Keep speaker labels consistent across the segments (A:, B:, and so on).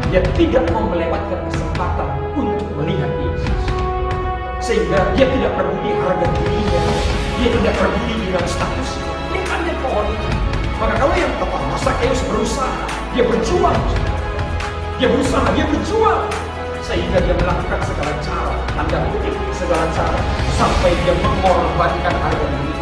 A: dia tidak mau melewatkan kesempatan untuk melihat Yesus. Sehingga dia tidak peduli harga dirinya, dia tidak peduli dengan statusnya. Dia panjat pohon itu. Maka kalau yang pertama, Sakeus berusaha, dia berjuang. Dia berusaha, dia berjuang. Sehingga dia melakukan segala cara, tanda kutip segala cara, sampai dia mengorbankan harga dirinya.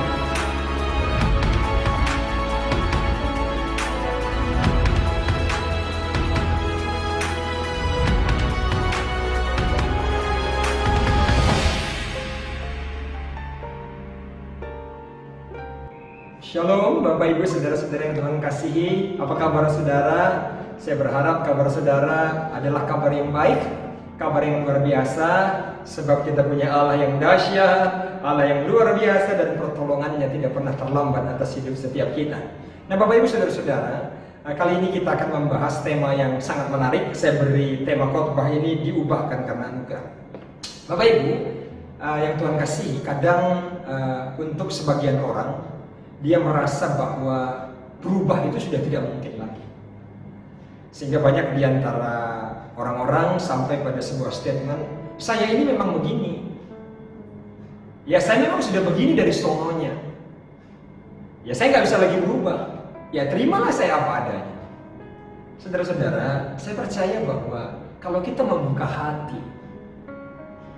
A: Shalom Bapak Ibu Saudara-saudara yang Tuhan kasihi. Apa kabar saudara? Saya berharap kabar saudara adalah kabar yang baik, kabar yang luar biasa. Sebab kita punya Allah yang dahsyat, Allah yang luar biasa, dan pertolongannya tidak pernah terlambat atas hidup setiap kita. Nah Bapak Ibu Saudara-saudara, kali ini kita akan membahas tema yang sangat menarik. Saya beri tema khotbah ini diubahkan karena anugerah. Bapak Ibu yang Tuhan kasihi, kadang untuk sebagian orang dia merasa bahwa berubah itu sudah tidak mungkin lagi. Sehingga banyak di antara orang-orang sampai pada sebuah statement, saya ini memang begini. Ya saya memang sudah begini dari sononya. Ya saya nggak bisa lagi berubah. Ya terimalah saya apa adanya. Saudara-saudara, saya percaya bahwa kalau kita membuka hati,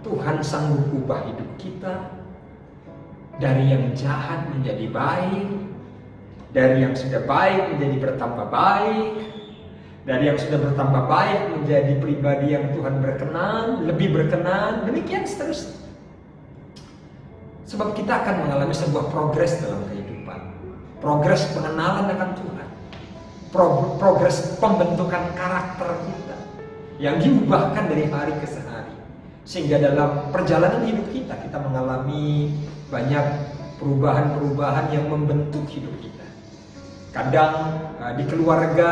A: Tuhan sanggup ubah hidup kita. Dari yang jahat menjadi baik, dari yang sudah baik menjadi bertambah baik, dari yang sudah bertambah baik menjadi pribadi yang Tuhan berkenan, lebih berkenan, demikian seterusnya. Sebab kita akan mengalami sebuah progres dalam kehidupan, progres pengenalan akan Tuhan, progres pembentukan karakter kita yang diubahkan dari hari ke hari, sehingga dalam perjalanan hidup kita mengalami banyak perubahan-perubahan yang membentuk hidup kita. Kadang di keluarga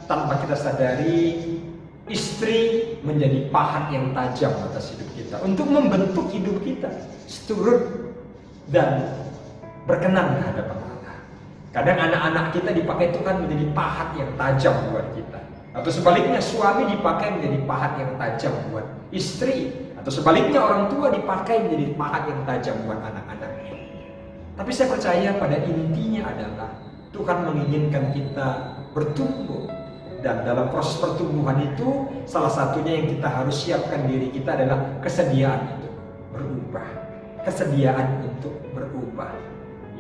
A: tanpa kita sadari, istri menjadi pahat yang tajam atas hidup kita untuk membentuk hidup kita seturut dan berkenan di hadapan Allah. Kadang anak-anak kita dipakai Tuhan menjadi pahat yang tajam buat kita, atau sebaliknya suami dipakai menjadi pahat yang tajam buat istri, atau sebaliknya orang tua dipakai menjadi pahat yang tajam buat anak-anaknya. Tapi saya percaya pada intinya adalah Tuhan menginginkan kita bertumbuh. Dan dalam proses pertumbuhan itu, salah satunya yang kita harus siapkan diri kita adalah kesediaan untuk berubah. Kesediaan untuk berubah.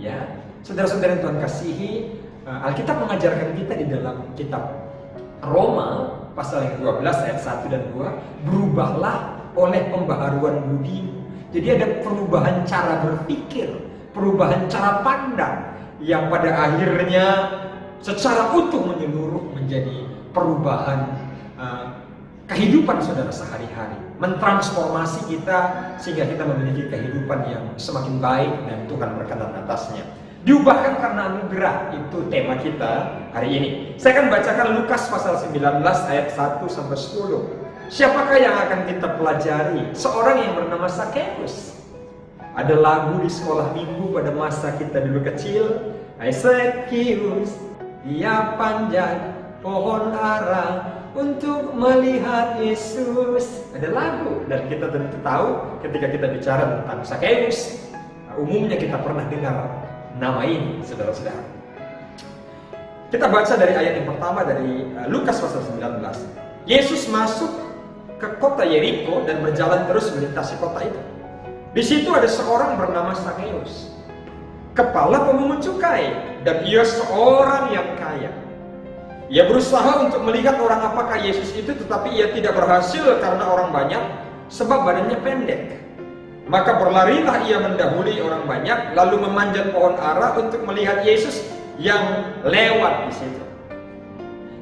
A: Ya, saudara-saudara yang Tuhan kasihi, Alkitab mengajarkan kita di dalam kitab Roma pasal yang 12 ayat 1 dan 2, berubahlah oleh pembaharuan budimu. Jadi ada perubahan cara berpikir, perubahan cara pandang yang pada akhirnya secara utuh menyeluruh menjadi perubahan kehidupan saudara sehari-hari, mentransformasi kita sehingga kita memiliki kehidupan yang semakin baik dan Tuhan berkenan atasnya. Diubahkan karena anugerah, itu tema kita hari ini. Saya akan bacakan Lukas pasal 19 ayat 1 sampai 10. Siapakah yang akan kita pelajari? Seorang yang bernama Sakeus. Ada lagu di sekolah minggu pada masa kita dulu kecil. Hai Sakeus, dia panjat pohon ara untuk melihat Yesus. Ada lagu, dan kita tentu tahu ketika kita bicara tentang Sakeus, umumnya kita pernah dengar nama ini, saudara-saudara. Kita baca dari ayat yang pertama dari Lukas pasal 19. Yesus masuk ke kota Yeriko dan berjalan terus melintasi kota itu. Di situ ada seorang bernama Sakeus, kepala pemungut cukai, dan ia seorang yang kaya. Ia berusaha untuk melihat orang apakah Yesus itu, tetapi ia tidak berhasil karena orang banyak, sebab badannya pendek. Maka berlarilah ia mendahului orang banyak, lalu memanjat pohon ara untuk melihat Yesus yang lewat di situ.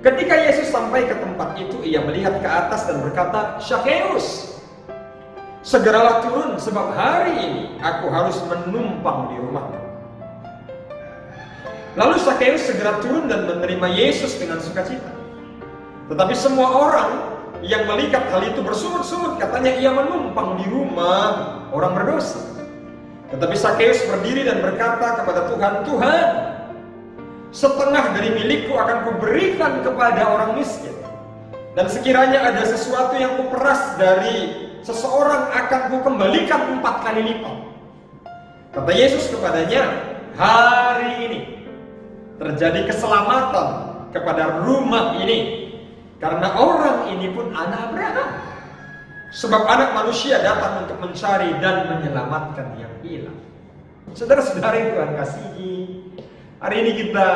A: Ketika Yesus sampai ke tempat itu, ia melihat ke atas dan berkata, Sakeus, segeralah turun, sebab hari ini aku harus menumpang di rumahmu. Lalu Sakeus segera turun dan menerima Yesus dengan sukacita. Tetapi semua orang yang melihat hal itu bersungut-sungut, katanya ia menumpang di rumah orang berdosa. Tetapi Sakeus berdiri dan berkata kepada Tuhan, Tuhan, setengah dari milikku akan kuberikan kepada orang miskin. Dan sekiranya ada sesuatu yang kuperas dari seseorang, akan kukembalikan 4 kali lipat. Kata Yesus kepadanya, hari ini terjadi keselamatan kepada rumah ini, karena orang ini pun anak Abraham. Sebab anak manusia datang untuk mencari dan menyelamatkan yang hilang. Saudara-saudara yang Tuhan kasihi, hari ini kita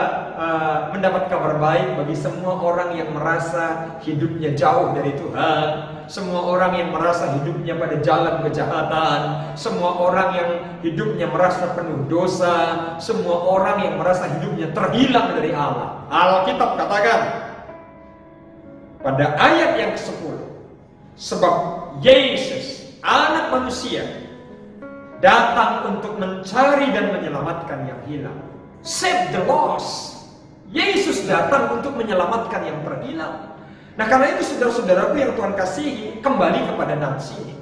A: mendapat kabar baik bagi semua orang yang merasa hidupnya jauh dari Tuhan, semua orang yang merasa hidupnya pada jalan kejahatan, semua orang yang hidupnya merasa penuh dosa, semua orang yang merasa hidupnya terhilang dari Allah. Alkitab katakan pada ayat yang ke-10, sebab Yesus, anak manusia, datang untuk mencari dan menyelamatkan yang hilang. Save the lost. Yesus datang untuk menyelamatkan yang terhilang. Nah, karena itu saudara-saudaraku yang Tuhan kasihi, kembali kepada nats ini,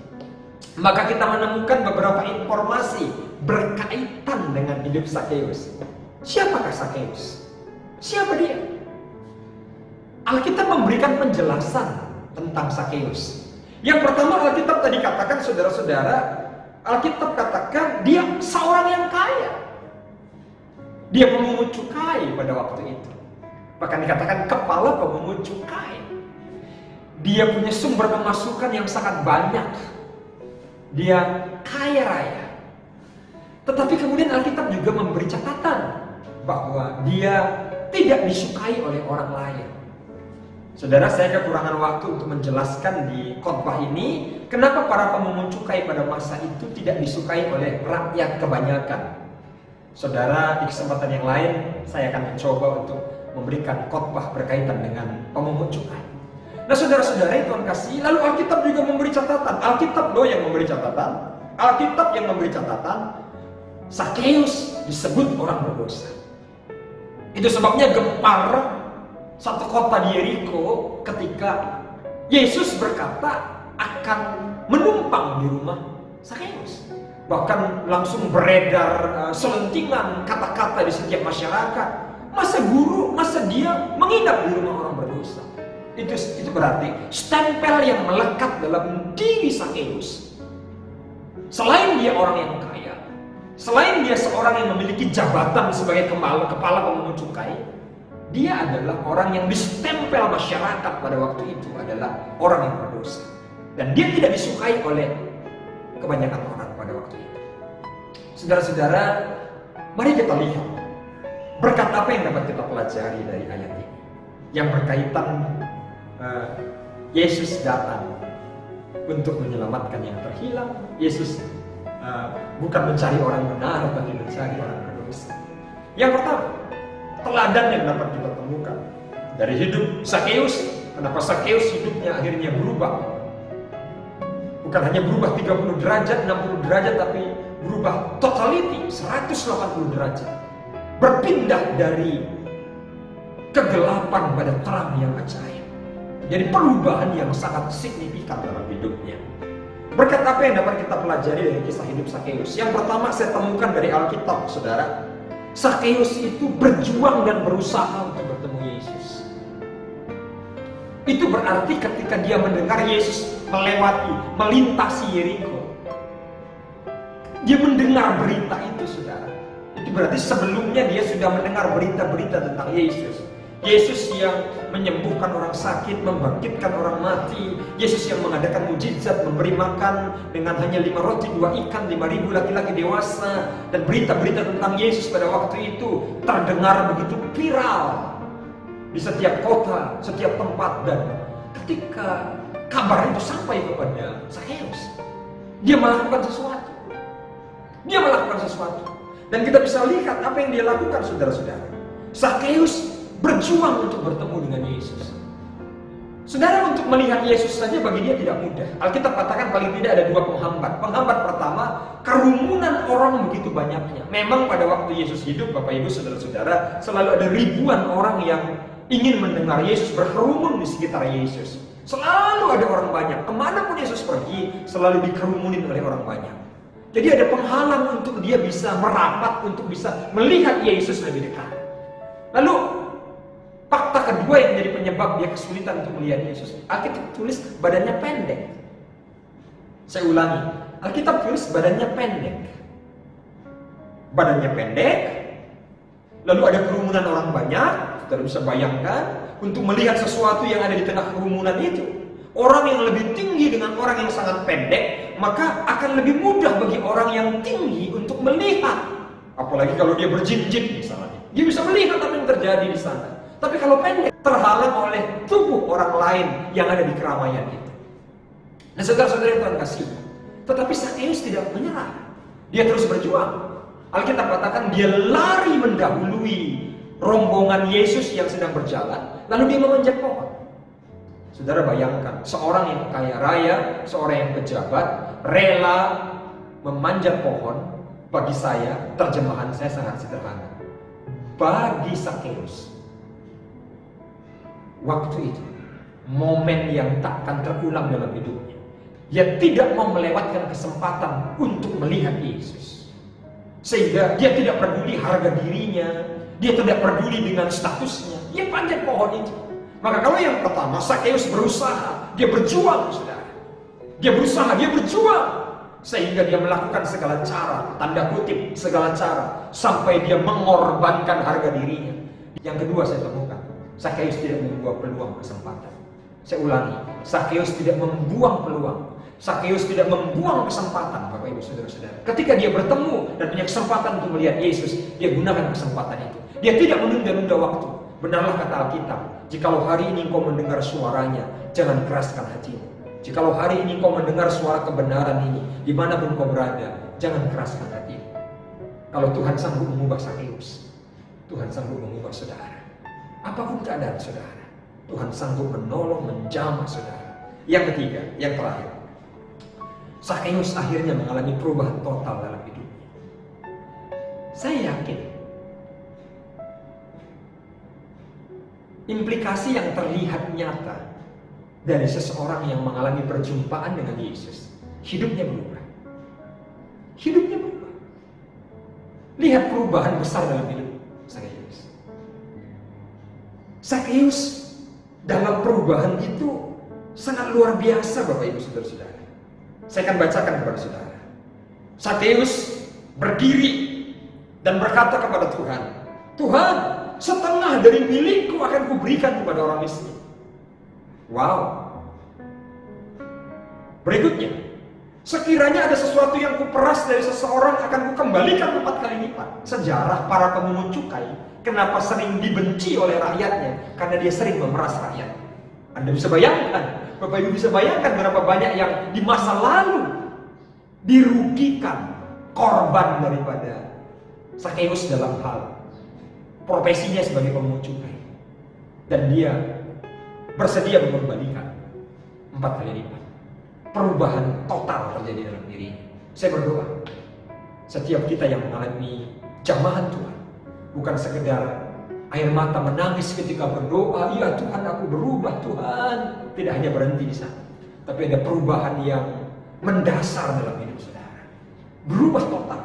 A: maka kita menemukan beberapa informasi berkaitan dengan hidup Sakeus. Siapakah Sakeus? Siapa dia? Alkitab memberikan penjelasan tentang Sakeus. Yang pertama, Alkitab tadi katakan, saudara-saudara, Alkitab katakan dia seorang yang kaya. Dia pemungut cukai pada waktu itu. Bahkan dikatakan kepala pemungut cukai. Dia punya sumber pemasukan yang sangat banyak. Dia kaya raya. Tetapi kemudian Alkitab juga memberi catatan bahwa dia tidak disukai oleh orang lain. Saudara, saya kekurangan waktu untuk menjelaskan di khotbah ini kenapa para pemungut cukai pada masa itu tidak disukai oleh rakyat kebanyakan. Saudara, di kesempatan yang lain saya akan mencoba untuk memberikan khotbah berkaitan dengan pemungut cukai. Nah, saudara-saudara yang Tuhan kasih, lalu Alkitab juga memberi catatan. Alkitab loh yang memberi catatan. Alkitab yang memberi catatan. Sakeus disebut orang berdosa. Itu sebabnya gempar satu kota di Yeriko ketika Yesus berkata akan menumpang di rumah Sakeus. Bahkan langsung beredar selentingan kata-kata di setiap masyarakat. Masa guru, masa dia menginap di rumah orang berdosa? Itu berarti stempel yang melekat dalam diri Sakeus. Selain dia orang yang kaya, selain dia seorang yang memiliki jabatan sebagai kepala pemungut cukai, dia adalah orang yang distempel masyarakat pada waktu itu adalah orang yang berdosa. Dan dia tidak disukai oleh kebanyakan orang pada waktu itu. Saudara-saudara, mari kita lihat berkat apa yang dapat kita pelajari dari ayat ini yang berkaitan Yesus datang untuk menyelamatkan yang terhilang. Yesus bukan mencari orang benar, tapi mencari orang berdosa. Yang pertama, teladan yang dapat kita temukan dari hidup Sakeus. Kenapa Sakeus hidupnya akhirnya berubah? Bukan hanya berubah 30 derajat, 60 derajat, tapi berubah totality 180 derajat. Berpindah dari kegelapan pada terang yang ajaib. Jadi perubahan yang sangat signifikan dalam hidupnya. Berkat apa yang dapat kita pelajari dari kisah hidup Sakeus? Yang pertama saya temukan dari Alkitab, saudara. Sakeus itu berjuang dan berusaha untuk bertemu Yesus. Itu berarti ketika dia mendengar Yesus melintasi Yeriko, dia mendengar berita itu, saudara. Itu berarti sebelumnya dia sudah mendengar berita-berita tentang Yesus. Yesus yang menyembuhkan orang sakit, membangkitkan orang mati. Yesus yang mengadakan mujizat, memberi makan dengan hanya 5 roti 2 ikan 5.000 laki-laki dewasa. Dan berita-berita tentang Yesus pada waktu itu terdengar begitu viral di setiap kota, setiap tempat. Dan ketika kabar itu sampai kepada Sakeus, dia melakukan sesuatu. Dia melakukan sesuatu. Dan kita bisa lihat apa yang dia lakukan, saudara-saudara. Sakeus berjuang untuk bertemu dengan Yesus. Saudara, untuk melihat Yesus saja bagi dia tidak mudah. Alkitab katakan paling tidak ada 2 penghambat. Penghambat pertama, kerumunan orang begitu banyaknya. Memang pada waktu Yesus hidup, Bapak Ibu, saudara-saudara, selalu ada ribuan orang yang ingin mendengar Yesus, berkerumun di sekitar Yesus. Selalu ada orang banyak. Kemanapun Yesus pergi, selalu dikerumunin oleh orang banyak. Jadi ada penghalang untuk dia bisa merapat, untuk bisa melihat Yesus lebih dekat. Lalu fakta kedua yang menjadi penyebab penyebab dia kesulitan untuk melihat Yesus. Alkitab tulis badannya pendek. Saya ulangi, Alkitab tulis badannya pendek. Badannya pendek, lalu ada kerumunan orang banyak. Saudara bisa bayangkan, untuk melihat sesuatu yang ada di tengah kerumunan itu, orang yang lebih tinggi dengan orang yang sangat pendek, maka akan lebih mudah bagi orang yang tinggi untuk melihat. Apalagi kalau dia berjinjit misalnya, dia bisa melihat apa yang terjadi di sana. Tapi kalau pendek, terhalang oleh tubuh orang lain yang ada di keramaian itu. Nah, saudara-saudara yang Tuhan kasih, tetapi Sakeus tidak menyerah. Dia terus berjuang. Alkitab katakan dia lari mendahului rombongan Yesus yang sedang berjalan, lalu dia memanjat pohon. Saudara bayangkan, seorang yang kaya raya, seorang yang pejabat, rela memanjat pohon. Bagi saya, terjemahan saya sangat sederhana. Bagi Sakeus, waktu itu, momen yang takkan terulang dalam hidupnya. Dia tidak mau melewatkan kesempatan untuk melihat Yesus. Sehingga dia tidak peduli harga dirinya, dia tidak peduli dengan statusnya. Dia panjat pohon itu. Maka kalau yang pertama, Sakeus berusaha, dia berjuang, saudara. Dia berusaha, dia berjuang. Sehingga dia melakukan segala cara, tanda kutip, segala cara, sampai dia mengorbankan harga dirinya. Yang kedua saya temukan, Sakeus tidak membuang peluang kesempatan. Saya ulangi, Sakeus tidak membuang peluang. Sakeus tidak membuang kesempatan, Bapak Ibu Saudara-saudara. Ketika dia bertemu dan punya kesempatan untuk melihat Yesus, dia gunakan kesempatan itu. Dia tidak menunda-nunda waktu. Benarlah kata Alkitab, jikalau hari ini engkau mendengar suaranya, jangan keraskan hatimu. Jikalau hari ini kau mendengar suara kebenaran ini, dimanapun kau berada, jangan keraskan hatimu. Kalau Tuhan sanggup mengubah Sakeus, Tuhan sanggup mengubah saudara. Apapun keadaan saudara, Tuhan sanggup menolong, menjamah saudara. Yang ketiga, yang terakhir, Sakeus akhirnya mengalami perubahan total dalam hidupnya. Saya yakin implikasi yang terlihat nyata dari seseorang yang mengalami perjumpaan dengan Yesus, hidupnya berubah. Hidupnya berubah. Lihat perubahan besar dalam hidup Sakeus. Sakeus dalam perubahan itu sangat luar biasa, Bapak Ibu Saudara-saudara. Saya akan bacakan kepada saudara. Sakeus berdiri dan berkata kepada Tuhan, Tuhan, setengah dari milikku akan kuberikan kepada orang miskin. Wow. Berikutnya, sekiranya ada sesuatu yang kuperas dari seseorang akan kukembalikan 4 kali lipat. Sejarah para pemungut cukai kenapa sering dibenci oleh rakyatnya? Karena dia sering memeras rakyat. Anda bisa bayangkan, Bapak Ibu bisa bayangkan berapa banyak yang di masa lalu dirugikan, korban daripada Sakeus dalam hal profesinya sebagai pemungut cukai. Dan dia bersedia mengembalikan 4 kali lipat. Perubahan total terjadi dalam dirinya. Saya berdoa, setiap kita yang mengalami jamahan Tuhan, bukan sekedar air mata menangis ketika berdoa, ya Tuhan aku berubah Tuhan, tidak hanya berhenti di sana, tapi ada perubahan yang mendasar dalam hidup saudara. Berubah total.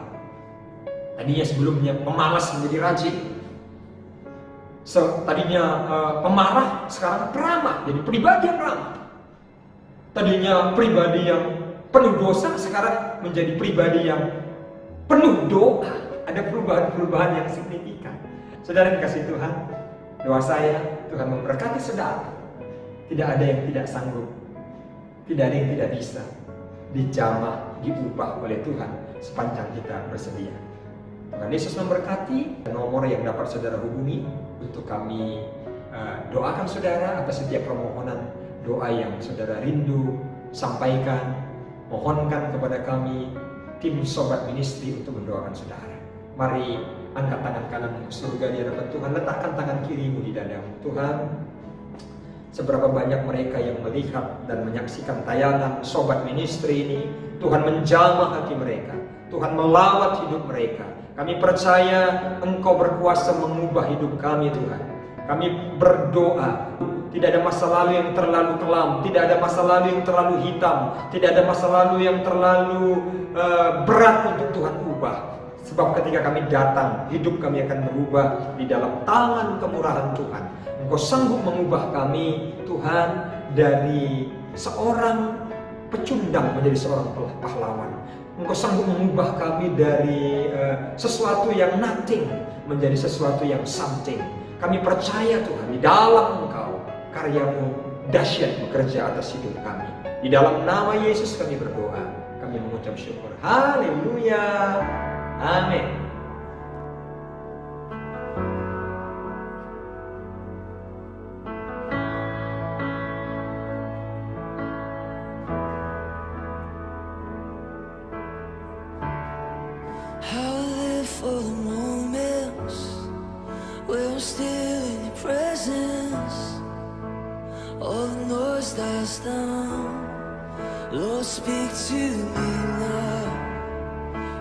A: Tadinya sebelumnya pemalas menjadi rajin. Tadinya pemarah, sekarang peramah, jadi pribadi yang ramah. Tadinya pribadi yang penuh dosa, sekarang menjadi pribadi yang penuh doa. Ada perubahan-perubahan yang signifikan. Saudara yang kasih Tuhan, doa saya, Tuhan memberkati saudara. Tidak ada yang tidak sanggup, tidak ada yang tidak bisa dijamah, diubah oleh Tuhan sepanjang kita bersedia. Tuhan Yesus memberkati. Nomor yang dapat saudara hubungi untuk kami doakan saudara atas setiap permohonan doa yang saudara rindu sampaikan, mohonkan kepada kami tim Sobat Ministry untuk mendoakan saudara. Mari angkat tangan kananmu surga di hadapan Tuhan, letakkan tangan kirimu di dadamu. Tuhan, seberapa banyak mereka yang melihat dan menyaksikan tayangan Sobat Ministry ini, Tuhan menjamah hati mereka, Tuhan melawat hidup mereka. Kami percaya Engkau berkuasa mengubah hidup kami Tuhan. Kami berdoa, tidak ada masa lalu yang terlalu kelam, tidak ada masa lalu yang terlalu hitam, tidak ada masa lalu yang terlalu berat untuk Tuhan ubah. Sebab ketika kami datang, hidup kami akan berubah di dalam tangan kemurahan Tuhan. Engkau sanggup mengubah kami, Tuhan, dari seorang pecundang menjadi seorang pahlawan. Engkau sanggup mengubah kami dari sesuatu yang nothing menjadi sesuatu yang something. Kami percaya Tuhan, di dalam Engkau karyamu dahsyat bekerja atas hidup kami. Di dalam nama Yesus kami berdoa, kami mengucap syukur. Haleluya. Amin.
B: How I live for the moments where I'm still in your presence. All the noise dies down. Lord, speak to me now.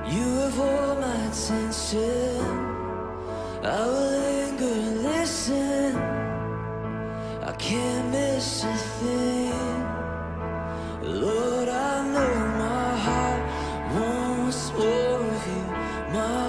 B: You have all my attention. I will linger and listen. I can't miss a thing. Lord, I know my heart wants more of you. My